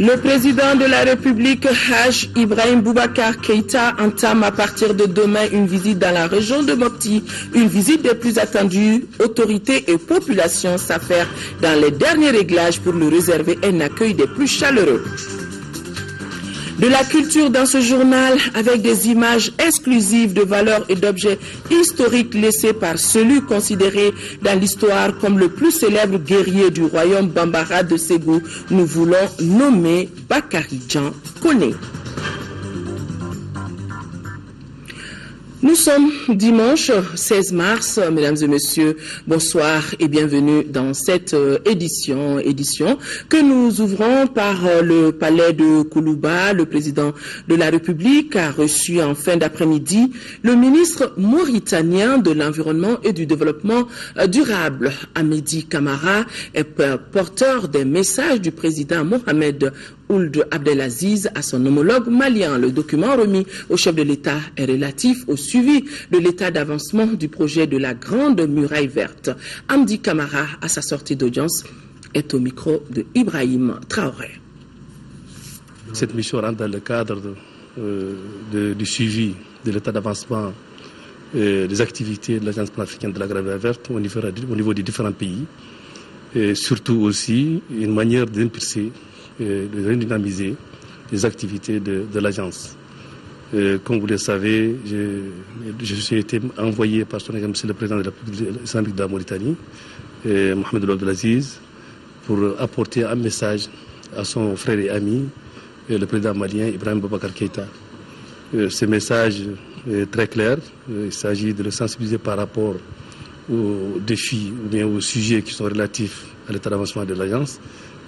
Le président de la République, Haj Ibrahim Boubacar Keïta, entame à partir de demain une visite dans la région de Mopti. Une visite des plus attendues. Autorités et population s'affairent dans les derniers réglages pour lui réserver un accueil des plus chaleureux. De la culture dans ce journal avec des images exclusives de valeurs et d'objets historiques laissés par celui considéré dans l'histoire comme le plus célèbre guerrier du royaume Bambara de Ségou. Nous voulons nommer Bakari Djan Koné. Nous sommes dimanche 16 mars, mesdames et messieurs, bonsoir et bienvenue dans cette édition que nous ouvrons par le palais de Koulouba. Le président de la République a reçu en fin d'après-midi le ministre mauritanien de l'Environnement et du Développement durable, Amédi Camara, est porteur des messages du président Mohamed Ould Abdelaziz à son homologue malien. Le document remis au chef de l'État est relatif au suivi de l'état d'avancement du projet de la Grande Muraille Verte. Amdi Camara, à sa sortie d'audience, est au micro de Ibrahim Traoré. Cette mission rentre dans le cadre du suivi de l'état d'avancement des activités de l'Agence panafricaine de la Grande Muraille Verte au niveau des différents pays. Et surtout aussi une manière d'impulser de redynamiser les activités de l'agence. Comme vous le savez, je suis été envoyé par son Excellence le président de la République islamique de la Mauritanie, Mohamed Ould Abdelaziz, pour apporter un message à son frère et ami, le président malien Ibrahim Boubacar Keïta. Ce message est très clair. Il s'agit de le sensibiliser par rapport aux défis ou bien aux sujets qui sont relatifs à l'état d'avancement de l'agence,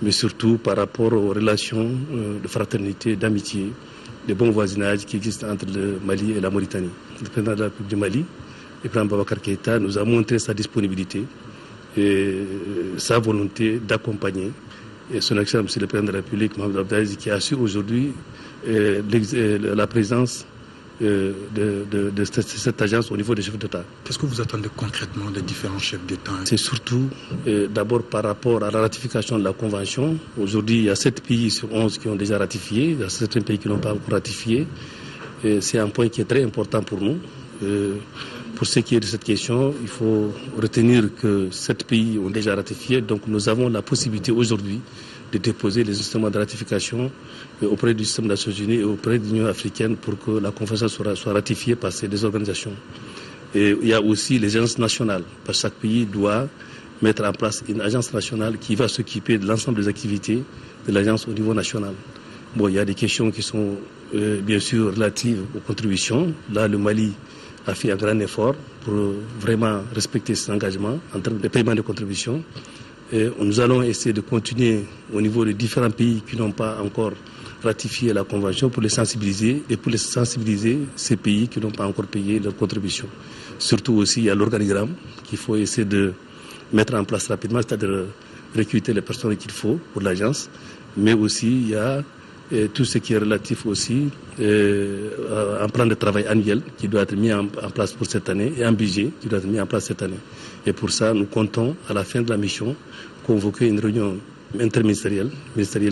mais surtout par rapport aux relations de fraternité, d'amitié, de bon voisinage qui existent entre le Mali et la Mauritanie. Le président de la République du Mali, Ibrahim Boubacar Keïta, nous a montré sa disponibilité et sa volonté d'accompagner son Excellence, le président de la République, Mohamed Ould Abdelaziz, qui assure aujourd'hui la présence de cette agence au niveau des chefs d'État. Qu'est-ce que vous attendez concrètement des différents chefs d'État? C'est surtout d'abord par rapport à la ratification de la Convention. Aujourd'hui, il y a 7 pays sur 11 qui ont déjà ratifié. Il y a certains pays qui n'ont pas encore ratifié. C'est un point qui est très important pour nous. Pour ce qui est de cette question, il faut retenir que 7 pays ont déjà ratifié. Donc nous avons la possibilité aujourd'hui de déposer les instruments de ratification auprès du système des Nations Unies et auprès de l'Union africaine pour que la convention soit ratifiée par ces deux organisations. Et il y a aussi les agences nationales. Parce que chaque pays doit mettre en place une agence nationale qui va s'occuper de l'ensemble des activités de l'agence au niveau national. Bon, il y a des questions qui sont bien sûr relatives aux contributions. Là, le Mali a fait un grand effort pour vraiment respecter ses engagements en termes de paiement de contributions. Et nous allons essayer de continuer au niveau des différents pays qui n'ont pas encore ratifié la Convention pour les sensibiliser et pour les sensibiliser ces pays qui n'ont pas encore payé leurs contributions. Surtout aussi, il y a l'organigramme qu'il faut essayer de mettre en place rapidement, c'est-à-dire recruter les personnes qu'il faut pour l'agence. Mais aussi, il y a tout ce qui est relatif aussi à un plan de travail annuel qui doit être mis en place pour cette année et un budget qui doit être mis en place cette année. Et pour ça, nous comptons, à la fin de la mission, convoquer une réunion interministérielle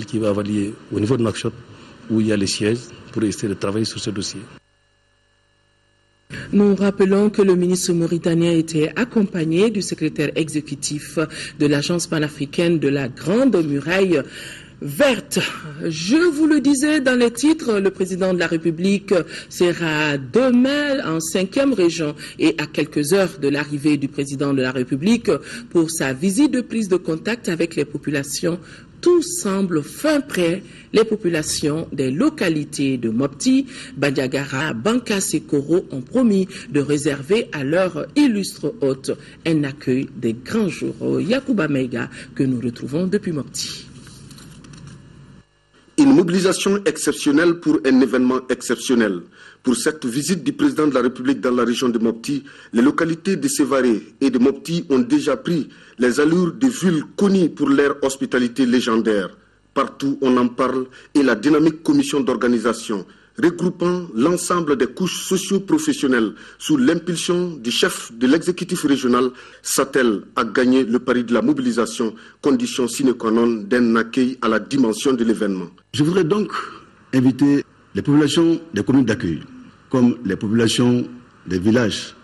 qui va avoir lieu au niveau de Nouakchott, où il y a les sièges, pour essayer de travailler sur ce dossier. Nous rappelons que le ministre mauritanien était accompagné du secrétaire exécutif de l'Agence panafricaine de la Grande Muraille Verte. Je vous le disais dans les titres, le président de la République sera demain en 5e région et à quelques heures de l'arrivée du président de la République pour sa visite de prise de contact avec les populations. Tout semble fin prêt. Les populations des localités de Mopti, Badiagara, Bankas et Koro ont promis de réserver à leur illustre hôte un accueil des grands jours. Yacouba Meiga que nous retrouvons depuis Mopti. Une mobilisation exceptionnelle pour un événement exceptionnel. Pour cette visite du président de la République dans la région de Mopti, les localités de Sévaré et de Mopti ont déjà pris les allures de villes connues pour leur hospitalité légendaire. Partout on en parle et la dynamique commission d'organisation regroupant l'ensemble des couches socio-professionnelles sous l'impulsion du chef de l'exécutif régional, s'attelle à gagner le pari de la mobilisation, condition sine qua non d'un accueil à la dimension de l'événement. Je voudrais donc inviter les populations des communes d'accueil, comme les populations des villages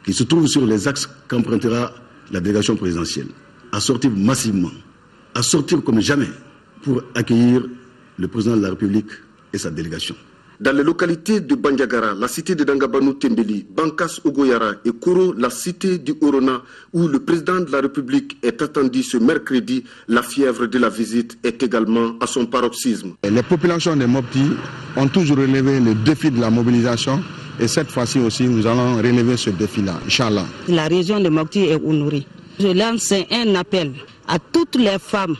qui se trouvent sur les axes qu'empruntera la délégation présidentielle, à sortir massivement, à sortir comme jamais pour accueillir le président de la République et sa délégation. Dans les localités de Bandiagara, la cité de Dangabanou Tembeli, Bankas Ogoyara et Koro, la cité du Orona, où le président de la République est attendu ce mercredi, la fièvre de la visite est également à son paroxysme. Les populations de Mopti ont toujours relevé le défi de la mobilisation et cette fois-ci aussi nous allons relever ce défi-là, Inch'Allah. La région de Mopti est honorée. Je lance un appel à toutes les femmes,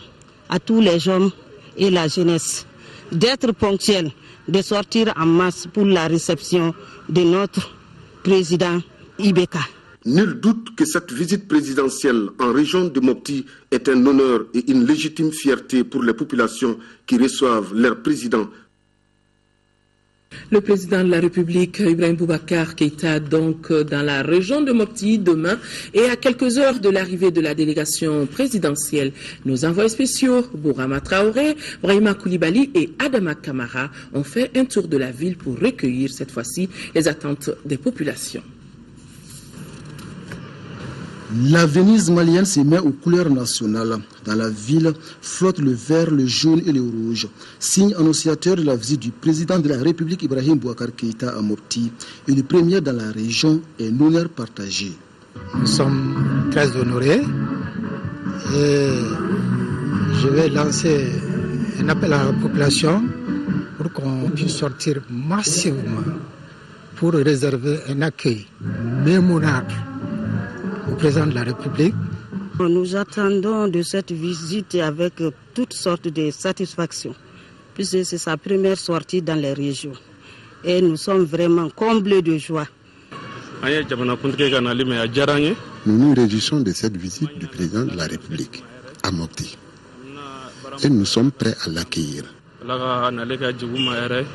à tous les hommes et la jeunesse d'être ponctuels, de sortir en masse pour la réception de notre président Ibeka. Nul doute que cette visite présidentielle en région de Mopti est un honneur et une légitime fierté pour les populations qui reçoivent leur président. Le président de la République, Ibrahim Boubacar Keïta, donc dans la région de Mopti demain et à quelques heures de l'arrivée de la délégation présidentielle. Nos envoyés spéciaux, Bourama Traoré, Brahima Koulibaly et Adama Kamara ont fait un tour de la ville pour recueillir cette fois-ci les attentes des populations. La Venise malienne se met aux couleurs nationales. Dans la ville, flotte le vert, le jaune et le rouge. Signe annonciateur de la visite du président de la République Ibrahim Boubacar Keïta à Mopti. Et le premier dans la région est un honneur partagé. Nous sommes très honorés et je vais lancer un appel à la population pour qu'on puisse sortir massivement pour réserver un accueil mémorable au président de la République. Nous attendons de cette visite avec toutes sortes de satisfactions, puisque c'est sa première sortie dans les régions. Et nous sommes vraiment comblés de joie. Nous nous réjouissons de cette visite du président de la République à Mopti. Et nous sommes prêts à l'accueillir.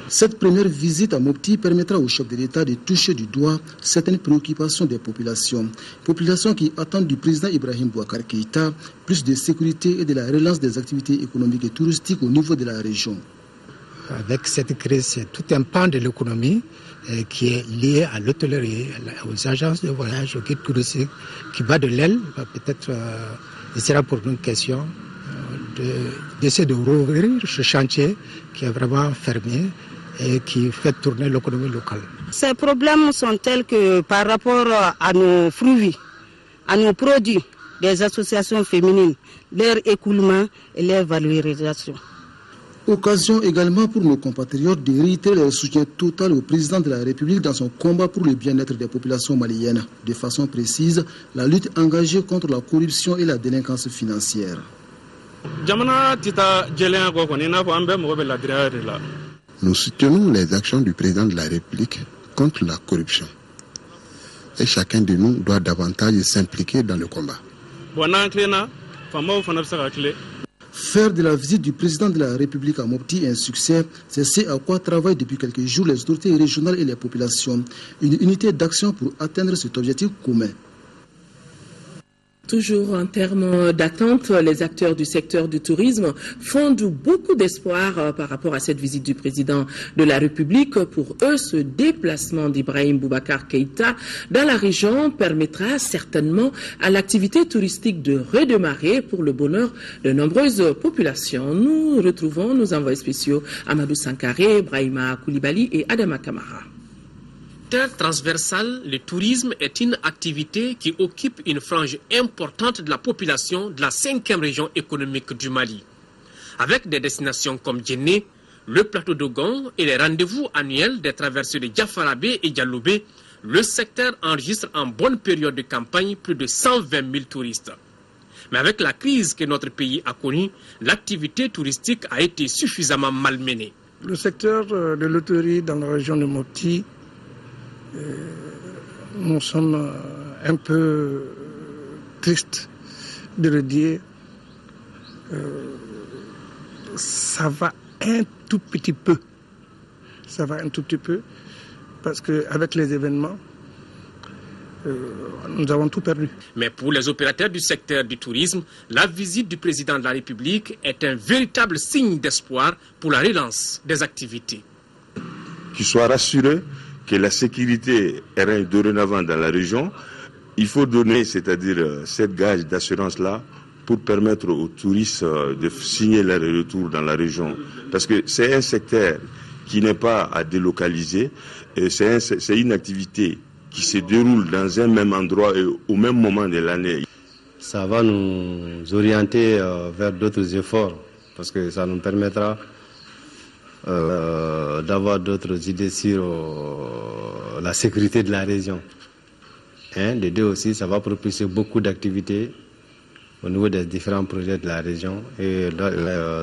Cette première visite à Mopti permettra au chef de l'État de toucher du doigt certaines préoccupations des populations. Populations qui attendent du président Ibrahim Boubacar Keïta plus de sécurité et de la relance des activités économiques et touristiques au niveau de la région. Avec cette crise, c'est tout un pan de l'économie qui est lié à l'hôtellerie, aux agences de voyage, aux guides touristiques, qui bat de l'aile. Peut-être il sera pour nous une question d'essayer de rouvrir ce chantier qui est vraiment fermé et qui fait tourner l'économie locale. Ces problèmes sont tels que par rapport à nos fruits, à nos produits des associations féminines, leur écoulement et leur valorisation. Occasion également pour nos compatriotes de réitérer leur soutien total au président de la République dans son combat pour le bien-être des populations maliennes. De façon précise, la lutte engagée contre la corruption et la délinquance financière. Nous soutenons les actions du président de la République contre la corruption. Et chacun de nous doit davantage s'impliquer dans le combat. Faire de la visite du président de la République à Mopti un succès, c'est ce à quoi travaillent depuis quelques jours les autorités régionales et les populations. Une unité d'action pour atteindre cet objectif commun. Toujours en termes d'attente, les acteurs du secteur du tourisme fondent beaucoup d'espoir par rapport à cette visite du président de la République. Pour eux, ce déplacement d'Ibrahim Boubacar Keïta dans la région permettra certainement à l'activité touristique de redémarrer pour le bonheur de nombreuses populations. Nous retrouvons nos envoyés spéciaux Amadou Sankaré, Brahima Koulibaly et Adama Kamara. Transversal, le tourisme est une activité qui occupe une frange importante de la population de la 5e région économique du Mali. Avec des destinations comme Djenné, le plateau d'Ogon et les rendez-vous annuels des traversées de Diafarabé et Dialoubé, le secteur enregistre en bonne période de campagne plus de 120 000 touristes. Mais avec la crise que notre pays a connue, l'activité touristique a été suffisamment malmenée. Le secteur de l'hôtellerie dans la région de Mopti, nous sommes un peu tristes de le dire. Ça va un tout petit peu. ça va un tout petit peu, parce qu'avec les événements, nous avons tout perdu. Mais pour les opérateurs du secteur du tourisme, la visite du président de la République est un véritable signe d'espoir pour la relance des activités. Qu'ils soient rassurés que la sécurité règne dorénavant dans la région. Il faut donner, c'est-à-dire cette gage d'assurance-là, pour permettre aux touristes de signer leur retour dans la région. Parce que c'est un secteur qui n'est pas à délocaliser, c'est une activité qui se déroule dans un même endroit et au même moment de l'année. Ça va nous orienter vers d'autres efforts, parce que ça nous permettra d'avoir d'autres idées sur la sécurité de la région. De deux aussi, ça va propulser beaucoup d'activités au niveau des différents projets de la région, et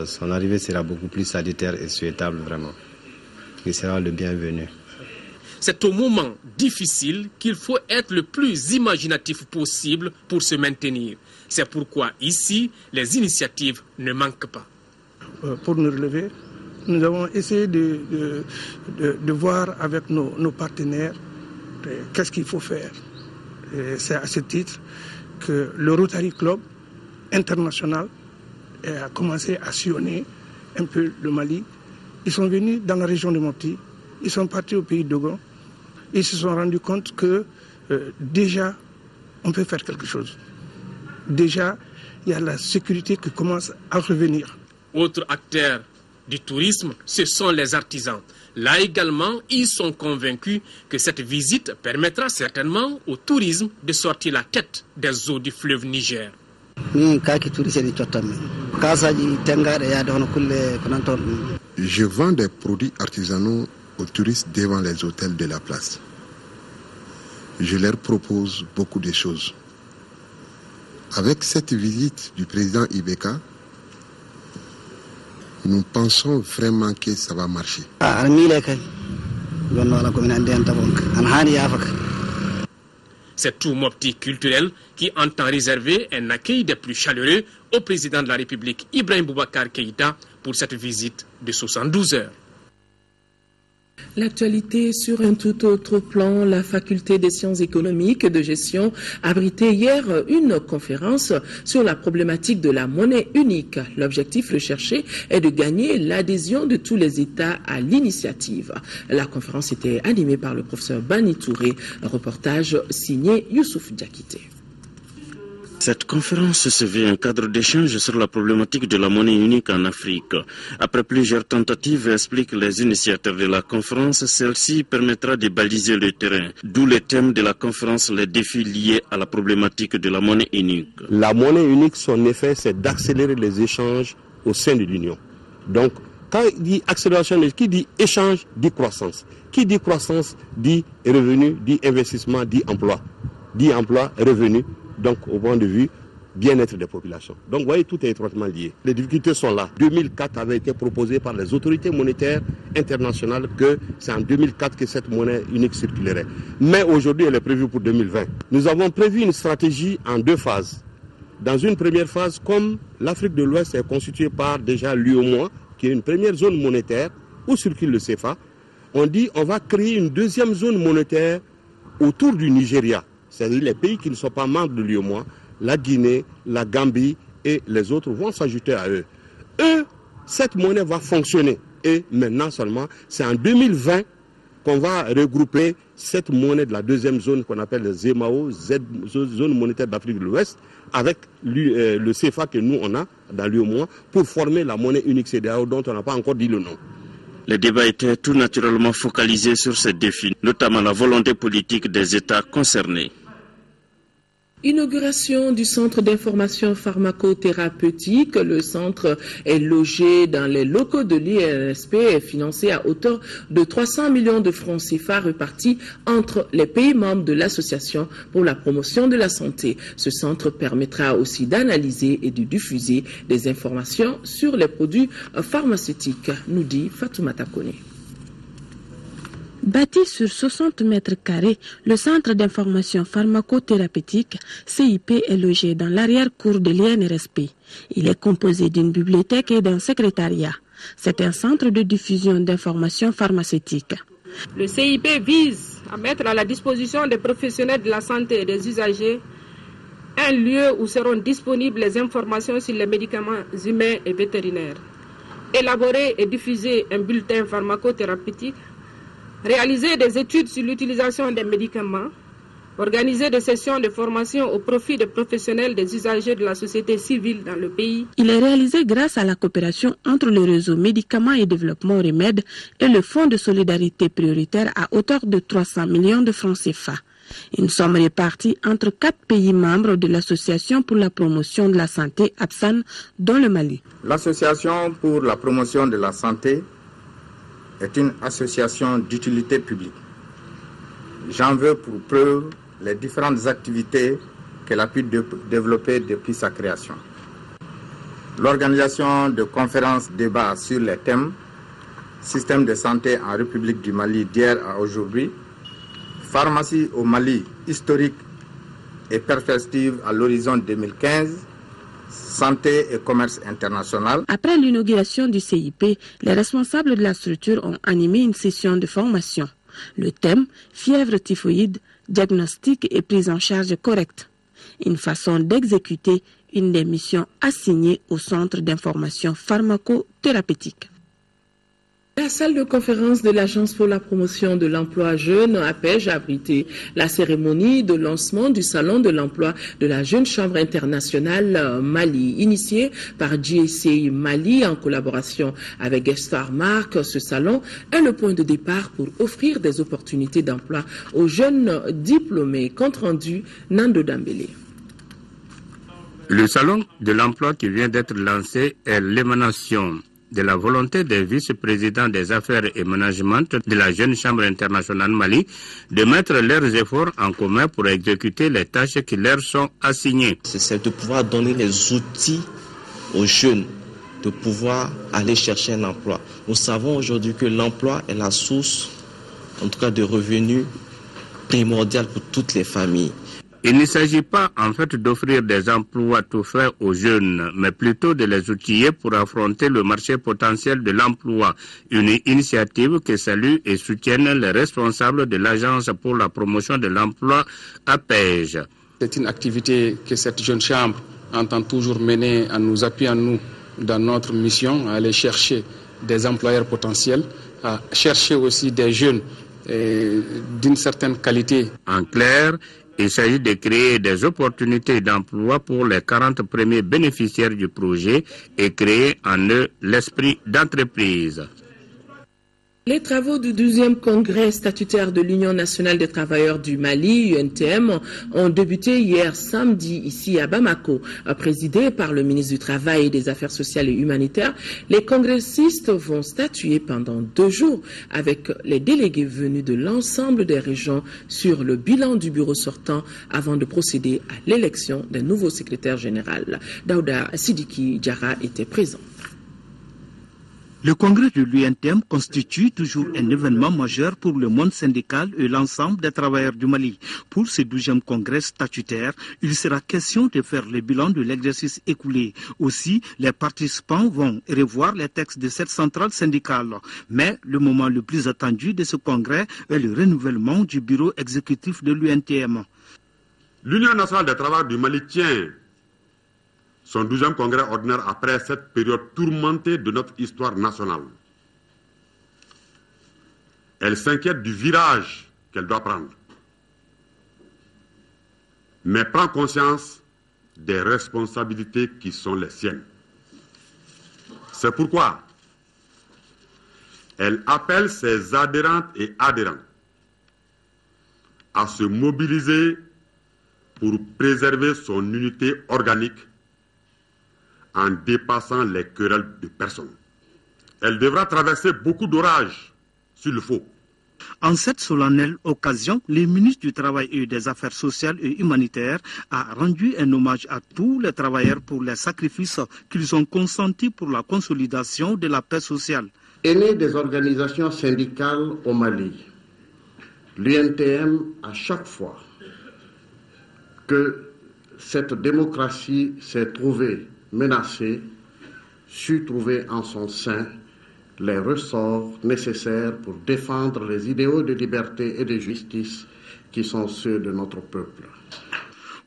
son arrivée sera beaucoup plus salutaire et souhaitable vraiment. Il sera le bienvenu. C'est au moment difficile qu'il faut être le plus imaginatif possible pour se maintenir. C'est pourquoi ici, les initiatives ne manquent pas. Pour nous relever, nous avons essayé de voir avec nos partenaires qu'est-ce qu'il faut faire. C'est à ce titre que le Rotary Club international a commencé à sillonner un peu le Mali. Ils sont venus dans la région de Mopti, ils sont partis au pays de Dogon. Ils se sont rendus compte que déjà, on peut faire quelque chose. Déjà, il y a la sécurité qui commence à revenir. Autre acteur du tourisme, ce sont les artisans. Là également, ils sont convaincus que cette visite permettra certainement au tourisme de sortir la tête des eaux du fleuve Niger. Je vends des produits artisanaux aux touristes devant les hôtels de la place. Je leur propose beaucoup de choses. Avec cette visite du président Ibeka, nous pensons vraiment que ça va marcher. C'est tout Mopti culturel qui entend réserver un accueil des plus chaleureux au président de la République Ibrahim Boubacar Keïta pour cette visite de 72 heures. L'actualité sur un tout autre plan, la faculté des sciences économiques de gestion abritait hier une conférence sur la problématique de la monnaie unique. L'objectif recherché est de gagner l'adhésion de tous les États à l'initiative. La conférence était animée par le professeur Bani Touré, un reportage signé Youssouf Diakité. Cette conférence se veut un cadre d'échange sur la problématique de la monnaie unique en Afrique. Après plusieurs tentatives, expliquent les initiateurs de la conférence, celle-ci permettra de baliser le terrain. D'où le thème de la conférence, les défis liés à la problématique de la monnaie unique. La monnaie unique, son effet, c'est d'accélérer les échanges au sein de l'Union. Donc, quand il dit accélération, qui dit échange, dit croissance. Qui dit croissance, dit revenu, dit investissement, dit emploi. Dit emploi, revenu. Donc, au point de vue bien-être des populations. Donc, vous voyez, tout est étroitement lié. Les difficultés sont là. 2004 avait été proposé par les autorités monétaires internationales que c'est en 2004 que cette monnaie unique circulerait. Mais aujourd'hui, elle est prévue pour 2020. Nous avons prévu une stratégie en 2 phases. Dans une première phase, comme l'Afrique de l'Ouest est constituée par déjà l'UEMOA, qui est une première zone monétaire où circule le CFA, on dit on va créer une deuxième zone monétaire autour du Nigeria. C'est-à-dire les pays qui ne sont pas membres de l'UEMOA, la Guinée, la Gambie et les autres vont s'ajouter à eux. Cette monnaie va fonctionner. Et maintenant seulement, c'est en 2020 qu'on va regrouper cette monnaie de la deuxième zone qu'on appelle le ZMAO, zone monétaire d'Afrique de l'Ouest, avec le CFA que nous on a dans l'UEMOA pour former la monnaie unique CEDEAO dont on n'a pas encore dit le nom. Le débat était tout naturellement focalisé sur ces défis, notamment la volonté politique des États concernés. Inauguration du centre d'information pharmacothérapeutique. Le centre est logé dans les locaux de l'INSP et financé à hauteur de 300 millions de francs CFA répartis entre les pays membres de l'association pour la promotion de la santé. Ce centre permettra aussi d'analyser et de diffuser des informations sur les produits pharmaceutiques, nous dit Fatoumata Kone. Bâti sur 60 mètres carrés, le centre d'information pharmacothérapeutique CIP est logé dans l'arrière-cour de l'INRSP. Il est composé d'une bibliothèque et d'un secrétariat. C'est un centre de diffusion d'informations pharmaceutiques. Le CIP vise à mettre à la disposition des professionnels de la santé et des usagers un lieu où seront disponibles les informations sur les médicaments humains et vétérinaires. Élaborer et diffuser un bulletin pharmacothérapeutique, réaliser des études sur l'utilisation des médicaments, organiser des sessions de formation au profit des professionnels des usagers de la société civile dans le pays. Il est réalisé grâce à la coopération entre le réseau Médicaments et Développement Remède et le Fonds de solidarité prioritaire à hauteur de 300 millions de francs CFA. Une somme répartie entre 4 pays membres de l'Association pour la promotion de la santé APSAN dans le Mali. L'Association pour la promotion de la santé est une association d'utilité publique. J'en veux pour preuve les différentes activités qu'elle a pu développer depuis sa création. L'organisation de conférences débats sur les thèmes système de santé en République du Mali d'hier à aujourd'hui, pharmacie au Mali historique et perspective à l'horizon 2015, santé et commerce international. Après l'inauguration du CIP, les responsables de la structure ont animé une session de formation. Le thème, fièvre typhoïde, diagnostic et prise en charge correcte. Une façon d'exécuter une des missions assignées au Centre d'information pharmacothérapeutique. La salle de conférence de l'Agence pour la promotion de l'emploi jeune, APEJ, a abrité la cérémonie de lancement du Salon de l'emploi de la Jeune Chambre internationale Mali. Initié par GSA Mali en collaboration avec Gestar Mark, ce salon est le point de départ pour offrir des opportunités d'emploi aux jeunes diplômés. Compte rendu, Nando Dambélé. Le Salon de l'emploi qui vient d'être lancé est l'émanation de la volonté des vice-présidents des affaires et management de la Jeune Chambre internationale Mali de mettre leurs efforts en commun pour exécuter les tâches qui leur sont assignées. C'est de pouvoir donner les outils aux jeunes de pouvoir aller chercher un emploi. Nous savons aujourd'hui que l'emploi est la source, en tout cas, de revenus primordial pour toutes les familles. Il ne s'agit pas en fait d'offrir des emplois tout faits aux jeunes, mais plutôt de les outiller pour affronter le marché potentiel de l'emploi. Une initiative que saluent et soutiennent les responsables de l'Agence pour la promotion de l'emploi APEJ. C'est une activité que cette jeune chambre entend toujours mener en nous appuyant nous dans notre mission à aller chercher des employeurs potentiels, à chercher aussi des jeunes d'une certaine qualité. En clair, il s'agit de créer des opportunités d'emploi pour les 40 premiers bénéficiaires du projet et créer en eux l'esprit d'entreprise. Les travaux du 12e congrès statutaire de l'Union nationale des travailleurs du Mali, UNTM, ont débuté hier samedi ici à Bamako. Présidé par le ministre du Travail et des Affaires sociales et humanitaires, les congressistes vont statuer pendant 2 jours avec les délégués venus de l'ensemble des régions sur le bilan du bureau sortant avant de procéder à l'élection d'un nouveau secrétaire général. Daouda Sidiki Diarra était présent. Le congrès de l'UNTM constitue toujours un événement majeur pour le monde syndical et l'ensemble des travailleurs du Mali. Pour ce 12e congrès statutaire, il sera question de faire le bilan de l'exercice écoulé. Aussi, les participants vont revoir les textes de cette centrale syndicale. Mais le moment le plus attendu de ce congrès est le renouvellement du bureau exécutif de l'UNTM. L'Union nationale des travailleurs du Mali tient son 12e congrès ordinaire après cette période tourmentée de notre histoire nationale. Elle s'inquiète du virage qu'elle doit prendre, mais prend conscience des responsabilités qui sont les siennes. C'est pourquoi elle appelle ses adhérentes et adhérents à se mobiliser pour préserver son unité organique en dépassant les querelles de personnes. Elle devra traverser beaucoup d'orages, s'il le faut. En cette solennelle occasion, le ministre du Travail et des Affaires sociales et humanitaires a rendu un hommage à tous les travailleurs pour les sacrifices qu'ils ont consentis pour la consolidation de la paix sociale. Aîné des organisations syndicales au Mali, l'UNTM, à chaque fois que cette démocratie s'est trouvée menacée, sut trouver en son sein les ressorts nécessaires pour défendre les idéaux de liberté et de justice qui sont ceux de notre peuple.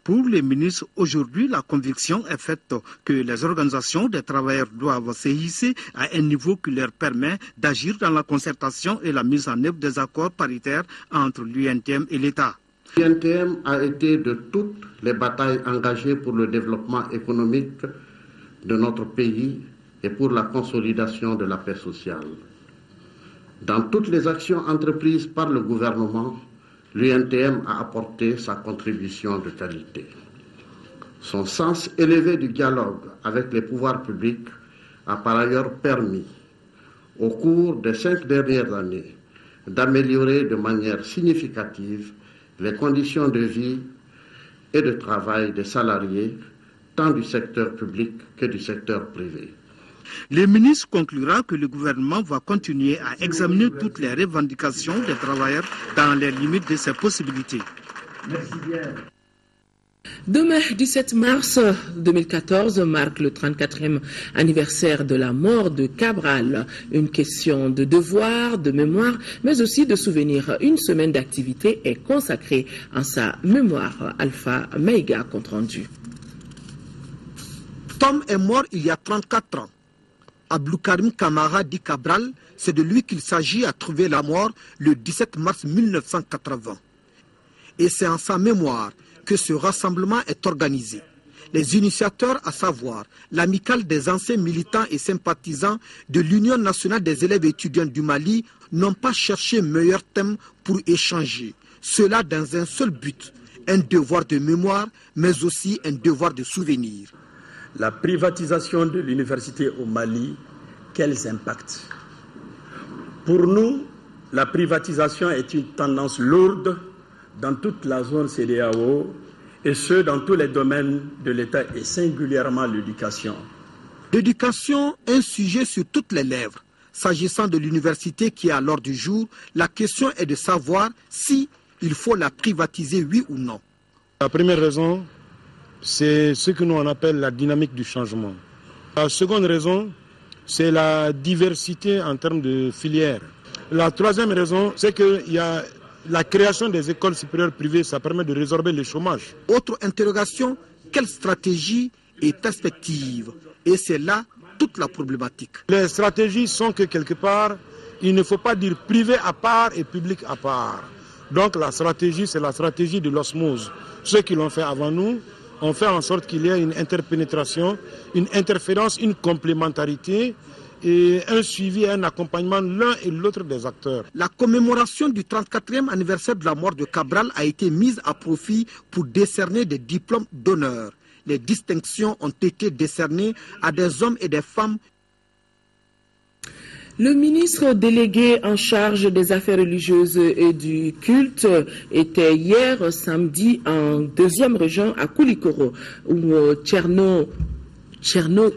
Pour les ministres, aujourd'hui, la conviction est faite que les organisations des travailleurs doivent se hisser à un niveau qui leur permet d'agir dans la concertation et la mise en œuvre des accords paritaires entre l'UNTM et l'État. L'UNTM a été de toutes les batailles engagées pour le développement économique de notre pays et pour la consolidation de la paix sociale. Dans toutes les actions entreprises par le gouvernement, l'UNTM a apporté sa contribution de qualité. Son sens élevé du dialogue avec les pouvoirs publics a par ailleurs permis, au cours des 5 dernières années, d'améliorer de manière significative les conditions de vie et de travail des salariés, tant du secteur public que du secteur privé. Le ministre conclura que le gouvernement va continuer à examiner toutes les revendications des travailleurs dans les limites de ses possibilités. Merci bien. Demain, 17 mars 2014, marque le 34e anniversaire de la mort de Cabral. Une question de devoir, de mémoire, mais aussi de souvenir. Une semaine d'activité est consacrée en sa mémoire. Alpha Maïga, compte rendu. Tom est mort il y a 34 ans. Abdoukarim Kamara dit Cabral, c'est de lui qu'il s'agit à trouver la mort le 17 mars 1980. Et c'est en sa mémoire que ce rassemblement est organisé. Les initiateurs, à savoir l'amicale des anciens militants et sympathisants de l'Union nationale des élèves étudiants du Mali, n'ont pas cherché meilleur thème pour échanger. Cela dans un seul but, un devoir de mémoire, mais aussi un devoir de souvenir. La privatisation de l'université au Mali, quels impacts? Pour nous, la privatisation est une tendance lourde dans toute la zone CEDEAO et ce, dans tous les domaines de l'État et singulièrement l'éducation. L'éducation, un sujet sur toutes les lèvres. S'agissant de l'université qui est à l'ordre du jour, la question est de savoir si il faut la privatiser, oui ou non. La première raison, c'est ce que nous on appelle la dynamique du changement. La seconde raison, c'est la diversité en termes de filières. La troisième raison, c'est qu'il y a la création des écoles supérieures privées, ça permet de résorber le chômage. Autre interrogation, quelle stratégie et perspective? Et c'est là toute la problématique. Les stratégies sont que quelque part, il ne faut pas dire privé à part et public à part. Donc la stratégie, c'est la stratégie de l'osmose. Ceux qui l'ont fait avant nous, on fait en sorte qu'il y ait une interpénétration, une interférence, une complémentarité et un suivi et un accompagnement l'un et l'autre des acteurs. La commémoration du 34e anniversaire de la mort de Cabral a été mise à profit pour décerner des diplômes d'honneur. Les distinctions ont été décernées à des hommes et des femmes. Le ministre délégué en charge des affaires religieuses et du culte était hier samedi en deuxième région à Koulikoro, où Tcherno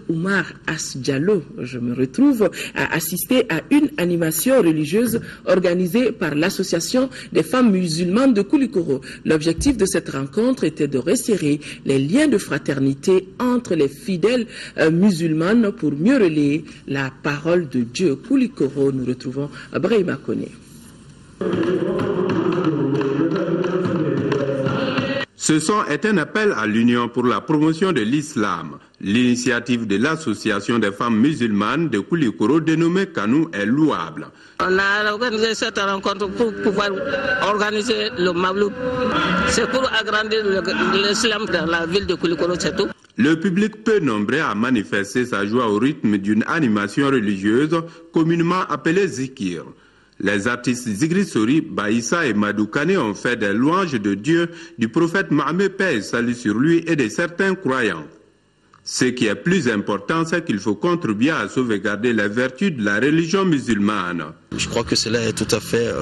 Oumar Asdiallo, je me retrouve, a assisté à une animation religieuse organisée par l'Association des femmes musulmanes de Koulikoro. L'objectif de cette rencontre était de resserrer les liens de fraternité entre les fidèles musulmanes pour mieux relayer la parole de Dieu. Koulikoro, nous retrouvons Brahima Kone. Ce son est un appel à l'Union pour la promotion de l'islam. L'initiative de l'Association des femmes musulmanes de Koulikoro, dénommée Kanou, est louable. On a organisé cette rencontre pour pouvoir organiser le Mawlud. C'est pour agrandir l'islam dans la ville de Koulikoro, c'est tout. Le public peu nombreux a manifesté sa joie au rythme d'une animation religieuse communément appelée Zikir. Les artistes Zigri Sori, Baïssa et Madoukane ont fait des louanges de Dieu, du prophète Mahomet, paix et salut sur lui, et de certains croyants. Ce qui est plus important, c'est qu'il faut contribuer à sauvegarder les vertus de la religion musulmane. Je crois que cela est tout à fait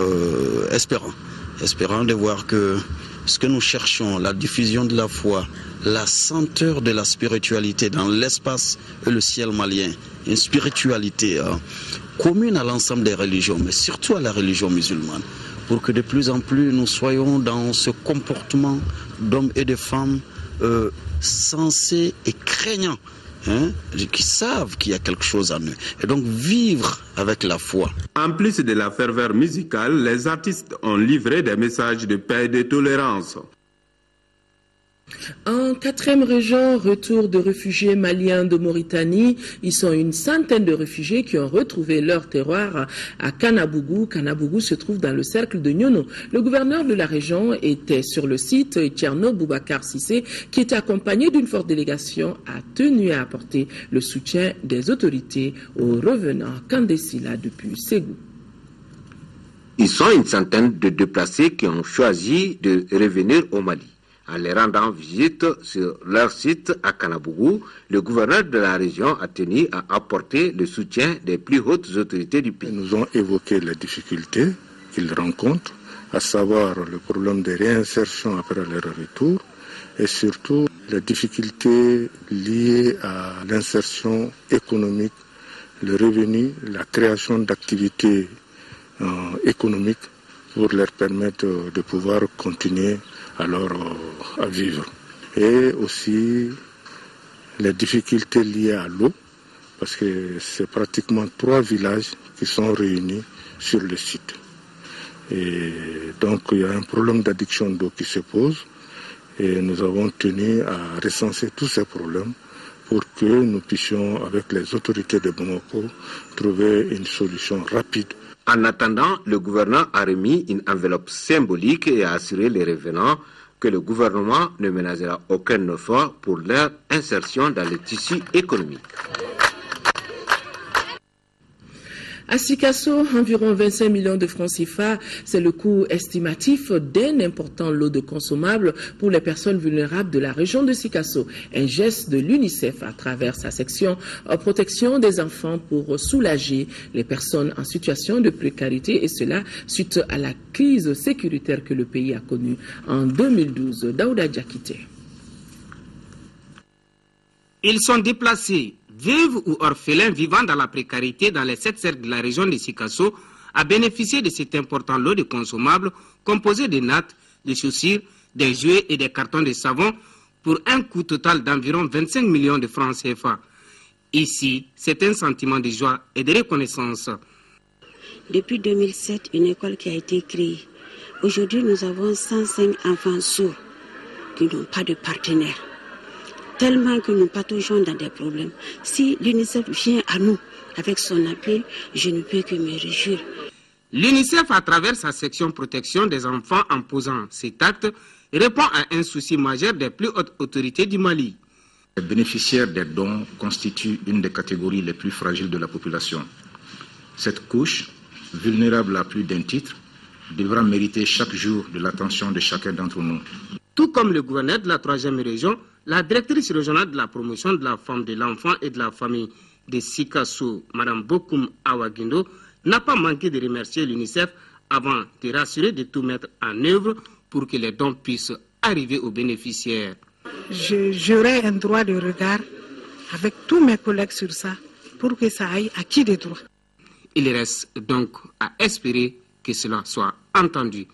espérant de voir que ce que nous cherchons, la diffusion de la foi, la senteur de la spiritualité dans l'espace et le ciel malien, une spiritualité commune à l'ensemble des religions, mais surtout à la religion musulmane, pour que de plus en plus nous soyons dans ce comportement d'hommes et de femmes sensés et craignants qui savent qu'il y a quelque chose en eux. Et donc vivre avec la foi. En plus de la ferveur musicale, les artistes ont livré des messages de paix et de tolérance. En 4e région, retour de réfugiés maliens de Mauritanie. Ils sont une centaine de réfugiés qui ont retrouvé leur terroir à Kanabougou. Kanabougou se trouve dans le cercle de Nyono. Le gouverneur de la région était sur le site. Tcherno Boubacar Sissé, qui était accompagné d'une forte délégation, a tenu à apporter le soutien des autorités aux revenants Kandesila depuis Ségou. Ils sont une centaine de déplacés qui ont choisi de revenir au Mali. En les rendant visite sur leur site à Kanabougou, le gouverneur de la région a tenu à apporter le soutien des plus hautes autorités du pays. Nous ont évoqué les difficultés qu'ils rencontrent, à savoir le problème de réinsertion après leur retour et surtout les difficultés liées à l'insertion économique, le revenu, la création d'activités économiques pour leur permettre de pouvoir continuer alors à vivre. Et aussi les difficultés liées à l'eau, parce que c'est pratiquement 3 villages qui sont réunis sur le site. Et donc il y a un problème d'addiction d'eau qui se pose et nous avons tenu à recenser tous ces problèmes pour que nous puissions, avec les autorités de Bamako, trouver une solution rapide. En attendant, le gouverneur a remis une enveloppe symbolique et a assuré les revenants que le gouvernement ne ménagera aucun effort pour leur insertion dans le tissu économique. À Sikasso, environ 25 millions de francs CFA, c'est le coût estimatif d'un important lot de consommables pour les personnes vulnérables de la région de Sikasso. Un geste de l'UNICEF à travers sa section protection des enfants pour soulager les personnes en situation de précarité, et cela suite à la crise sécuritaire que le pays a connue en 2012. Daouda Diakité. Ils sont déplacés, veuves ou orphelins vivant dans la précarité dans les 7 cercles de la région de Sikasso, à bénéficier de cet important lot de consommables composé de nattes, de chaussures, des jouets et des cartons de savon pour un coût total d'environ 25 millions de francs CFA. Ici, c'est un sentiment de joie et de reconnaissance. Depuis 2007, une école qui a été créée. Aujourd'hui, nous avons 105 enfants sourds qui n'ont pas de partenaire. Tellement que nous pataugeons dans des problèmes. Si l'UNICEF vient à nous avec son appui, je ne peux que me réjouir. L'UNICEF, à travers sa section protection des enfants en posant cet acte, répond à un souci majeur des plus hautes autorités du Mali. Les bénéficiaires des dons constituent une des catégories les plus fragiles de la population. Cette couche, vulnérable à plus d'un titre, devra mériter chaque jour de l'attention de chacun d'entre nous. Tout comme le gouverneur de la 3e région, la directrice régionale de la promotion de la femme, de l'enfant et de la famille de Sikasso, Mme Bokoum Awagindo, n'a pas manqué de remercier l'UNICEF avant de rassurer de tout mettre en œuvre pour que les dons puissent arriver aux bénéficiaires. J'aurai un droit de regard avec tous mes collègues sur ça pour que ça aille à qui de droit. Il reste donc à espérer que cela soit entendu.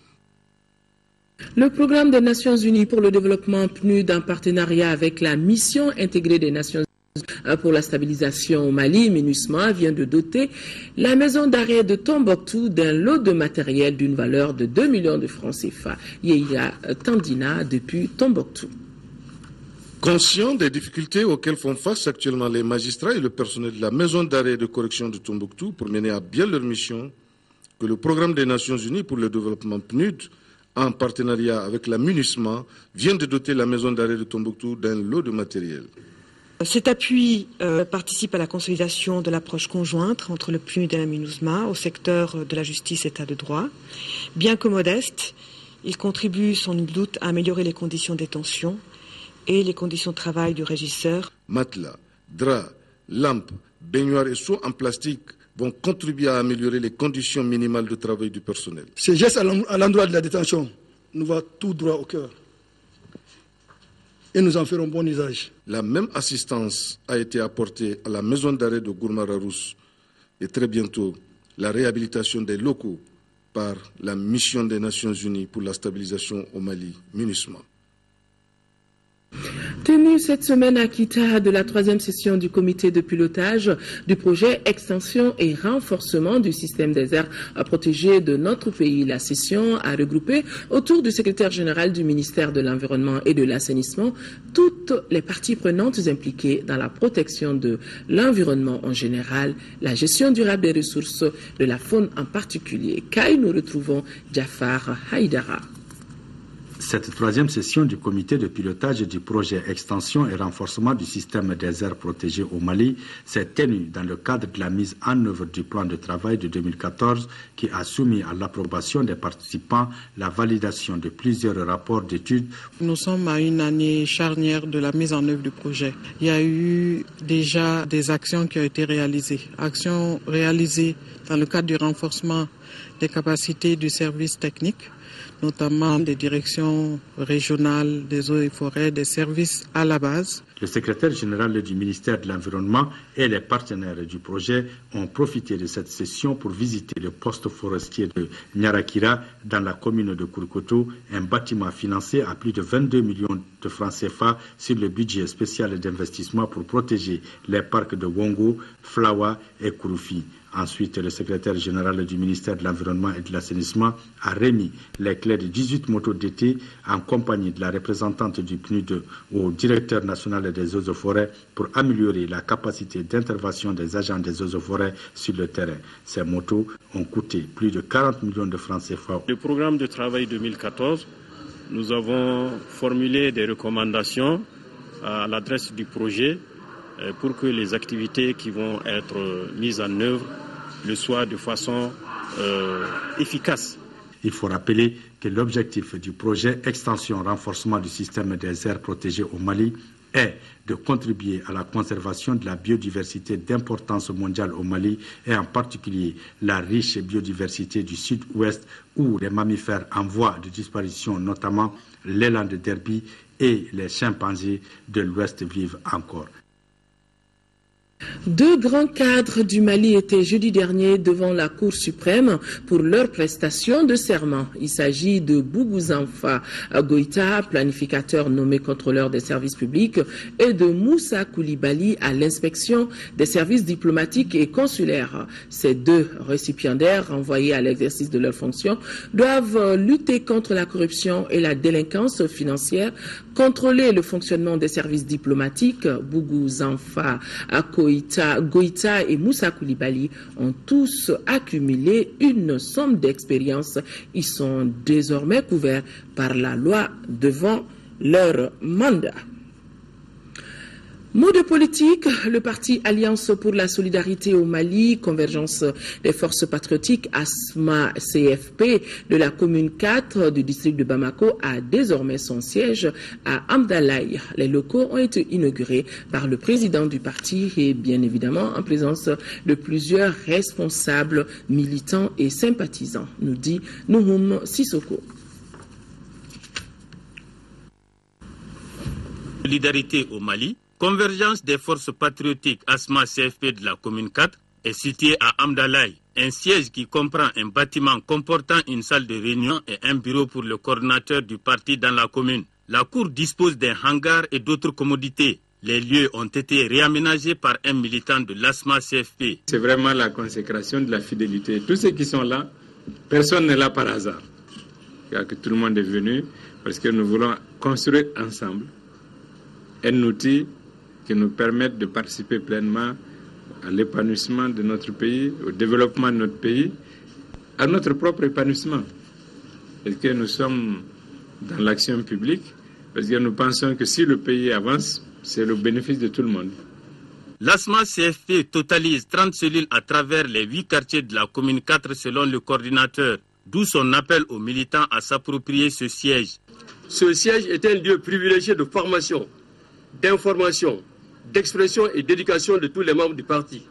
Le programme des Nations Unies pour le développement PNUD en partenariat avec la mission intégrée des Nations Unies pour la stabilisation au Mali, MINUSMA, vient de doter la maison d'arrêt de Tombouctou d'un lot de matériel d'une valeur de 2 millions de francs CFA. Yeya Tandina depuis Tombouctou. Conscient des difficultés auxquelles font face actuellement les magistrats et le personnel de la maison d'arrêt de correction de Tombouctou pour mener à bien leur mission, que le programme des Nations Unies pour le développement PNUD en partenariat avec la MINUSMA, vient de doter la maison d'arrêt de Tombouctou d'un lot de matériel. Cet appui participe à la consolidation de l'approche conjointe entre le PNUD et la MINUSMA au secteur de la justice et état de droit. Bien que modeste, il contribue sans nul doute à améliorer les conditions de détention et les conditions de travail du régisseur. Matelas, draps, lampes, baignoires et seaux en plastique vont contribuer à améliorer les conditions minimales de travail du personnel. Ce geste à l'endroit de la détention nous va tout droit au cœur. Et nous en ferons bon usage. La même assistance a été apportée à la maison d'arrêt de Gourmara-Rousse et très bientôt la réhabilitation des locaux par la mission des Nations Unies pour la stabilisation au Mali, MINUSMA. Tenue cette semaine à Kita de la 3e session du comité de pilotage du projet extension et renforcement du système des aires protégées de notre pays. La session a regroupé autour du secrétaire général du ministère de l'Environnement et de l'Assainissement toutes les parties prenantes impliquées dans la protection de l'environnement en général, la gestion durable des ressources, de la faune en particulier. Kai, nous retrouvons Jafar Haïdara. Cette 3e session du comité de pilotage du projet extension et renforcement du système des aires protégées au Mali s'est tenue dans le cadre de la mise en œuvre du plan de travail de 2014 qui a soumis à l'approbation des participants la validation de plusieurs rapports d'études. Nous sommes à une année charnière de la mise en œuvre du projet. Il y a eu déjà des actions qui ont été réalisées. Actions réalisées dans le cadre du renforcement des capacités du service technique, notamment des directions régionales des eaux et forêts, des services à la base. Le secrétaire général du ministère de l'Environnement et les partenaires du projet ont profité de cette session pour visiter le poste forestier de Nyarakira dans la commune de Kourkoto, un bâtiment financé à plus de 22 millions de francs CFA sur le budget spécial d'investissement pour protéger les parcs de Wongo, Flawa et Kouroufi. Ensuite, le secrétaire général du ministère de l'Environnement et de l'Assainissement a remis les clés de 18 motos d'été en compagnie de la représentante du PNUD au directeur national des eaux et forêts pour améliorer la capacité d'intervention des agents des eaux et forêts sur le terrain. Ces motos ont coûté plus de 40 millions de francs CFA. Le programme de travail 2014, nous avons formulé des recommandations à l'adresse du projet pour que les activités qui vont être mises en œuvre le soient de façon efficace. Il faut rappeler que l'objectif du projet extension renforcement du système des aires protégées au Mali est de contribuer à la conservation de la biodiversité d'importance mondiale au Mali et en particulier la riche biodiversité du sud-ouest où les mammifères en voie de disparition, notamment l'élan de Derby et les chimpanzés de l'ouest vivent encore. Deux grands cadres du Mali étaient jeudi dernier devant la Cour suprême pour leur prestation de serment. Il s'agit de Bougouzanfa Goïta, planificateur nommé contrôleur des services publics, et de Moussa Koulibaly à l'inspection des services diplomatiques et consulaires. Ces deux récipiendaires, renvoyés à l'exercice de leurs fonctions, doivent lutter contre la corruption et la délinquance financière, contrôler le fonctionnement des services diplomatiques. Bougouzanfa Goïta et Moussa Koulibaly ont tous accumulé une somme d'expérience. Ils sont désormais couverts par la loi devant leur mandat. Mot de politique, le parti Alliance pour la solidarité au Mali, convergence des forces patriotiques, ASMA CFP de la commune 4 du district de Bamako a désormais son siège à Amdalaï. Les locaux ont été inaugurés par le président du parti et bien évidemment en présence de plusieurs responsables, militants et sympathisants, nous dit Nouhoum Sissoko. Solidarité au Mali. Convergence des forces patriotiques ASMA CFP de la commune 4 est située à Amdalaï, un siège qui comprend un bâtiment comportant une salle de réunion et un bureau pour le coordinateur du parti dans la commune. La cour dispose d'un hangar et d'autres commodités. Les lieux ont été réaménagés par un militant de l'ASMA CFP. C'est vraiment la consécration de la fidélité. Tous ceux qui sont là, personne n'est là par hasard. Que tout le monde est venu parce que nous voulons construire ensemble un outil qui nous permettent de participer pleinement à l'épanouissement de notre pays, au développement de notre pays, à notre propre épanouissement. Parce que nous sommes dans l'action publique, parce que nous pensons que si le pays avance, c'est le bénéfice de tout le monde. L'ASMA CFP totalise 30 cellules à travers les 8 quartiers de la commune 4 selon le coordinateur, d'où son appel aux militants à s'approprier ce siège. Ce siège est un lieu privilégié de formation, d'information, d'expression et d'éducation de tous les membres du parti,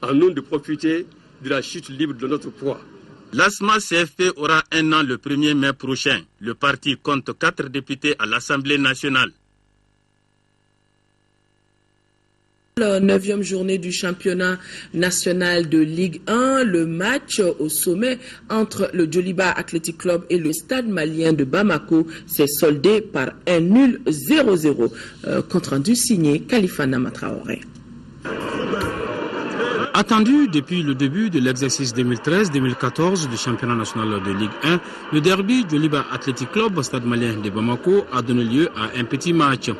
en nous de profiter de la chute libre de notre poids. L'ASMA CFP aura un an le 1er mai prochain. Le parti compte 4 députés à l'Assemblée nationale. La 9e journée du championnat national de Ligue 1, le match au sommet entre le Djoliba Athletic Club et le Stade malien de Bamako s'est soldé par un nul 0-0. Compte rendu signé Khalifa Namatraoré. Attendu depuis le début de l'exercice 2013-2014 du championnat national de Ligue 1, le derby Djoliba Athletic Club au Stade malien de Bamako a donné lieu à un petit match.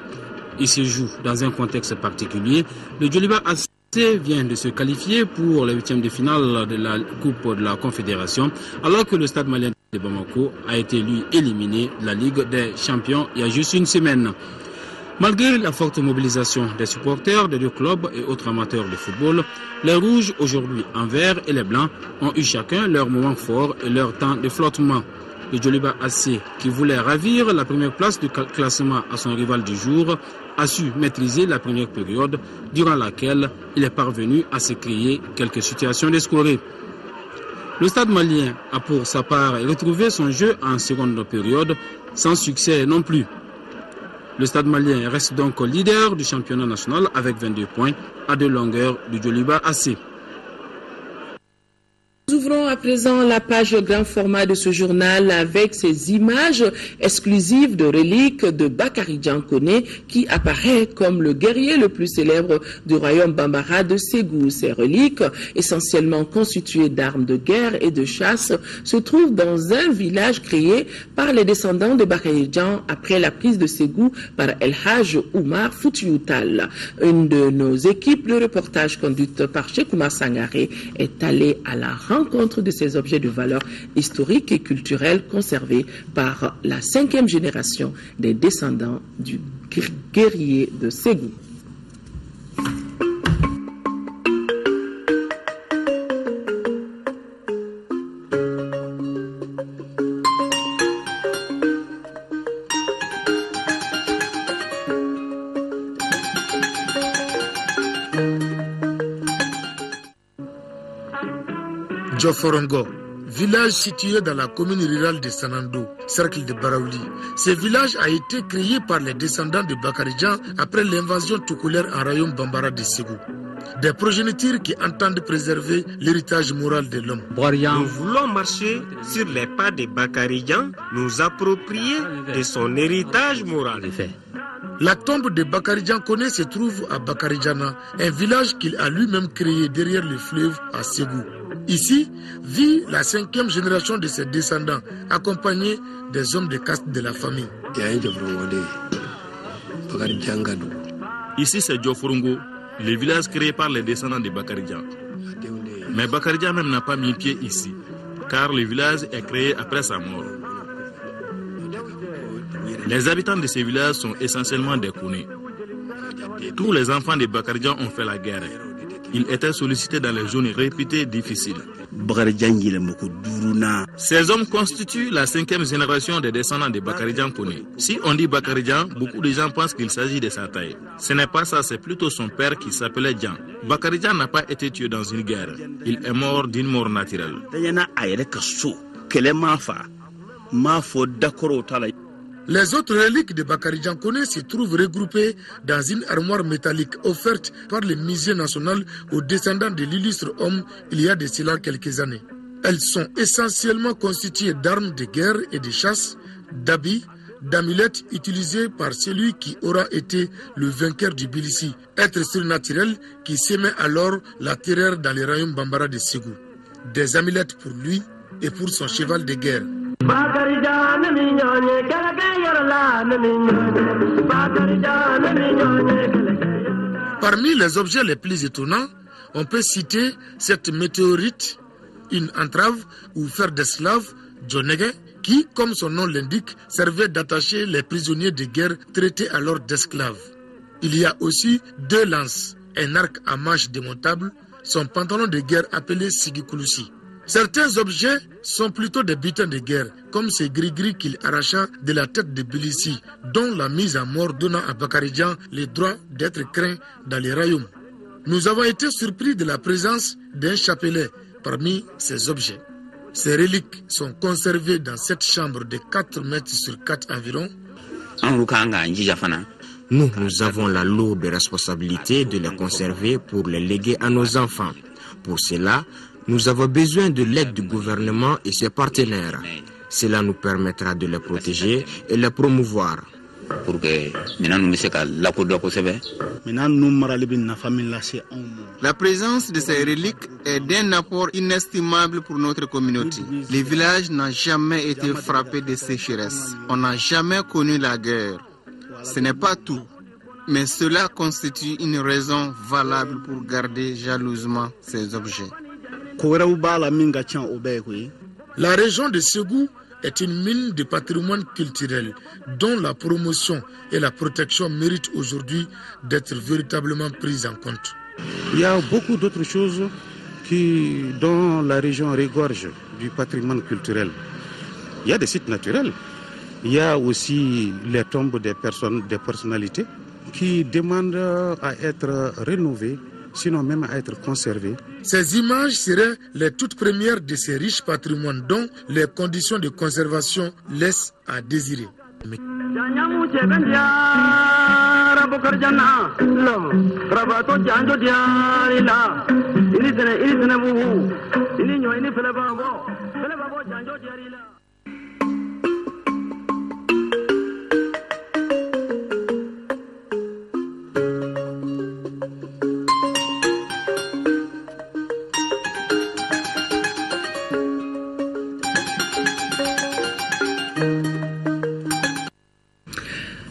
Il se joue dans un contexte particulier. Le Djoliba AC vient de se qualifier pour les 8e de finale de la Coupe de la Confédération, alors que le Stade malien de Bamako a été lui éliminé de la Ligue des Champions il y a juste une semaine. Malgré la forte mobilisation des supporters des deux clubs et autres amateurs de football, les rouges aujourd'hui en vert et les blancs ont eu chacun leur moment fort et leur temps de flottement. Le Djoliba AC, qui voulait ravir la première place du classement à son rival du jour, a su maîtriser la première période, durant laquelle il est parvenu à se créer quelques situations d'escorée. Le Stade malien a pour sa part retrouvé son jeu en seconde période, sans succès non plus. Le Stade malien reste donc leader du championnat national avec 22 points à 2 longueurs du Djoliba AC. Nous ouvrons à présent la page grand format de ce journal avec ces images exclusives de reliques de Bakary Diankone qui apparaît comme le guerrier le plus célèbre du royaume Bambara de Ségou. Ces reliques, essentiellement constituées d'armes de guerre et de chasse, se trouvent dans un village créé par les descendants de Bakary Dian après la prise de Ségou par El Haj Oumar Foutiyoutal. Une de nos équipes de reportage conduite par Cheikh Oumar Sangaré est allée à la rencontre de ces objets de valeur historique et culturelle conservés par la 5e génération des descendants du guerrier de Ségou. Djoforongo, village situé dans la commune rurale de Sanando, cercle de Baraouli. Ce village a été créé par les descendants de Bakary Dian après l'invasion toucoulère en royaume Bambara de Ségou. Des progénitures qui entendent préserver l'héritage moral de l'homme. Nous voulons marcher sur les pas de Bakary Dian, nous approprier de son héritage moral. La tombe de Bakary Diankone se trouve à Bakary Diana, un village qu'il a lui-même créé derrière le fleuve à Ségou. Ici vit la 5e génération de ses descendants, accompagnés des hommes de caste de la famille. Ici c'est Djoforongo, le village créé par les descendants de Bakary Dian. Mais Bakary Dian même n'a pas mis pied ici, car le village est créé après sa mort. Les habitants de ces villages sont essentiellement des Koné. Tous les enfants de Bakary Dian ont fait la guerre. Ils étaient sollicités dans les zones réputées difficiles. Ces hommes constituent la 5e génération des descendants de Bakary Dian Koné. Si on dit Bakary Dian, beaucoup de gens pensent qu'il s'agit de sa taille. Ce n'est pas ça, c'est plutôt son père qui s'appelait Dian. Bakary Dian n'a pas été tué dans une guerre. Il est mort d'une mort naturelle. Les autres reliques de Bakary Diankone se trouvent regroupées dans une armoire métallique offerte par le Musée national aux descendants de l'illustre homme il y a de cela quelques années. Elles sont essentiellement constituées d'armes de guerre et de chasse, d'habits, d'amulettes utilisées par celui qui aura été le vainqueur du Bilissi, être surnaturel qui sémait alors la terreur dans les royaumes Bambara de Ségou. Des amulettes pour lui et pour son cheval de guerre. Parmi les objets les plus étonnants, on peut citer cette météorite, une entrave ou fer d'esclave, Djonege, qui, comme son nom l'indique, servait d'attacher les prisonniers de guerre traités alors d'esclaves. Il y a aussi 2 lances, un arc à manche démontable, son pantalon de guerre appelé Sigikulusi. Certains objets sont plutôt des butins de guerre, comme ces gris-gris qu'il arracha de la tête de Bilissi, dont la mise à mort donnant à Bakary Dian le droit d'être craint dans les royaumes. Nous avons été surpris de la présence d'un chapelet parmi ces objets. Ces reliques sont conservées dans cette chambre de 4 mètres sur 4 environ. Nous avons la lourde responsabilité de les conserver pour les léguer à nos enfants. Pour cela, nous avons besoin de l'aide du gouvernement et ses partenaires. Cela nous permettra de les protéger et les promouvoir. La présence de ces reliques est d'un apport inestimable pour notre communauté. Les villages n'ont jamais été frappés de sécheresse. On n'a jamais connu la guerre. Ce n'est pas tout, mais cela constitue une raison valable pour garder jalousement ces objets. La région de Ségou est une mine de patrimoine culturel dont la promotion et la protection méritent aujourd'hui d'être véritablement prises en compte. Il y a beaucoup d'autres choses dont la région regorge du patrimoine culturel. Il y a des sites naturels. Il y a aussi les tombes des personnalités qui demandent à être rénovées, sinon même à être conservées. Ces images seraient les toutes premières de ces riches patrimoines dont les conditions de conservation laissent à désirer.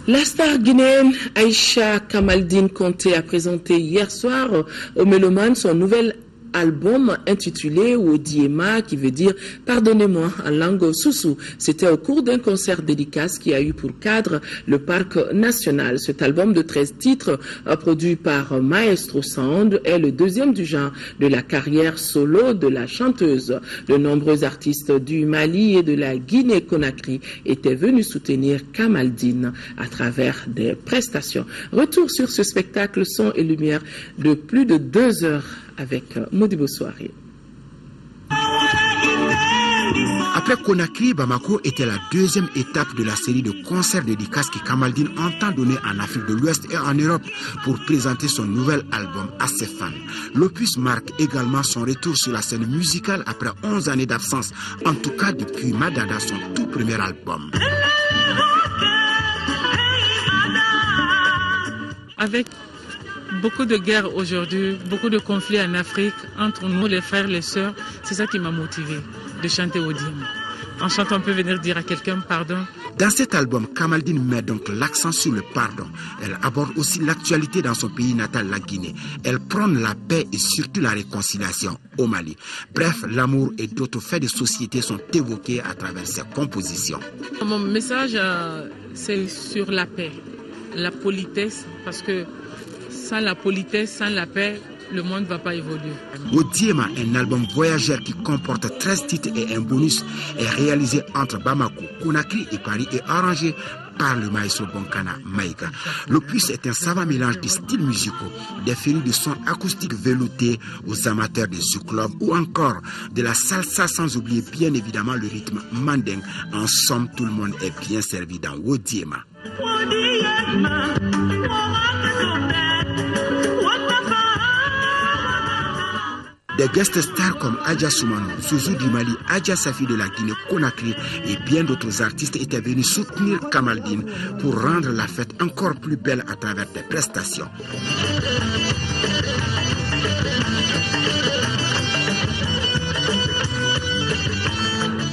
La star guinéenne Aïcha Kamaldine Conté a présenté hier soir au Mélomanes son nouvel album intitulé Wodiema, qui veut dire « Pardonnez-moi » en langue soussou. C'était au cours d'un concert dédicace qui a eu pour cadre le Parc national. Cet album de 13 titres, produit par Maestro Sound, est le deuxième du genre de la carrière solo de la chanteuse. De nombreux artistes du Mali et de la Guinée-Conakry étaient venus soutenir Kamaldine à travers des prestations. Retour sur ce spectacle son et lumière de plus de 2 heures avec Modibo Soirée. Après Conakry, Bamako était la deuxième étape de la série de concerts dédicaces que Kamaldine entend donner en Afrique de l'Ouest et en Europe pour présenter son nouvel album à ses fans. L'opus marque également son retour sur la scène musicale après 11 années d'absence, en tout cas depuis Madada, son tout premier album. Avec beaucoup de guerres aujourd'hui, beaucoup de conflits en Afrique, entre nous, les frères, les sœurs, c'est ça qui m'a motivé de chanter Wodiema. En chantant, on peut venir dire à quelqu'un pardon. Dans cet album, Kamaldine met donc l'accent sur le pardon. Elle aborde aussi l'actualité dans son pays natal, la Guinée. Elle prône la paix et surtout la réconciliation au Mali. Bref, l'amour et d'autres faits de société sont évoqués à travers ses compositions. Mon message, c'est sur la paix, la politesse, parce que sans la politesse, sans la paix, le monde ne va pas évoluer. Wodiema, un album voyageur qui comporte 13 titres et un bonus, est réalisé entre Bamako, Conakry et Paris et arrangé par le maestro Bonkana Maïga. L'opus est un savant mélange de styles musicaux, des férus de sons acoustiques veloutés aux amateurs de zouk-love ou encore de la salsa, sans oublier bien évidemment le rythme mandingue. En somme, tout le monde est bien servi dans Wodiema. Des guest stars comme Adja Soumano, Souzou du Mali, Adja Safi de la Guinée-Conakry et bien d'autres artistes étaient venus soutenir Kamaldine pour rendre la fête encore plus belle à travers des prestations.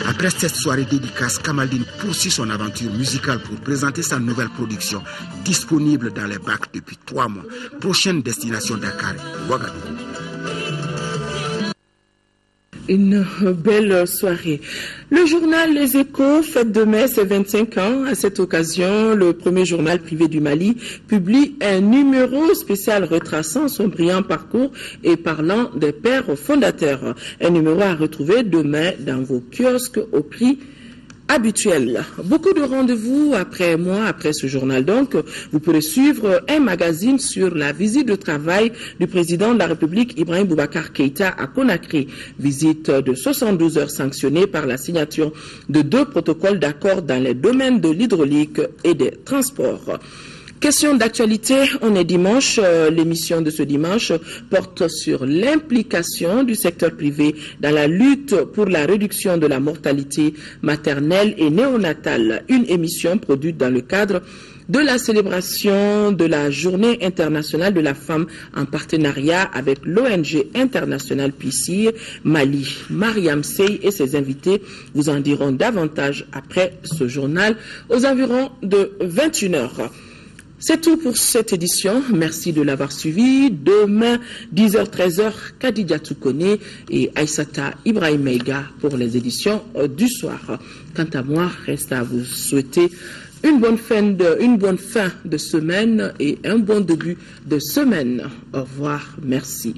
Après cette soirée dédicace, Kamaldine poursuit son aventure musicale pour présenter sa nouvelle production, disponible dans les bacs depuis 3 mois. Prochaine destination Dakar, Ouagadougou. Une belle soirée. Le journal Les Échos fête demain ses 25 ans. À cette occasion, le premier journal privé du Mali publie un numéro spécial retraçant son brillant parcours et parlant des pères fondateurs. Un numéro à retrouver demain dans vos kiosques au prix habituel. Beaucoup de rendez-vous après ce journal. Donc, vous pourrez suivre un magazine sur la visite de travail du président de la République, Ibrahim Boubacar Keïta, à Conakry. Visite de 72 heures sanctionnée par la signature de 2 protocoles d'accord dans les domaines de l'hydraulique et des transports. Question d'actualité, on est dimanche. L'émission de ce dimanche porte sur l'implication du secteur privé dans la lutte pour la réduction de la mortalité maternelle et néonatale. Une émission produite dans le cadre de la célébration de la Journée internationale de la femme en partenariat avec l'ONG internationale PICIR Mali. Mariam Sey et ses invités vous en diront davantage après ce journal aux environs de 21h. C'est tout pour cette édition. Merci de l'avoir suivi. Demain, 10h-13h, Khadija Toukone et Aïssata Ibrahim Meiga pour les éditions du soir. Quant à moi, reste à vous souhaiter une bonne fin de semaine et un bon début de semaine. Au revoir. Merci.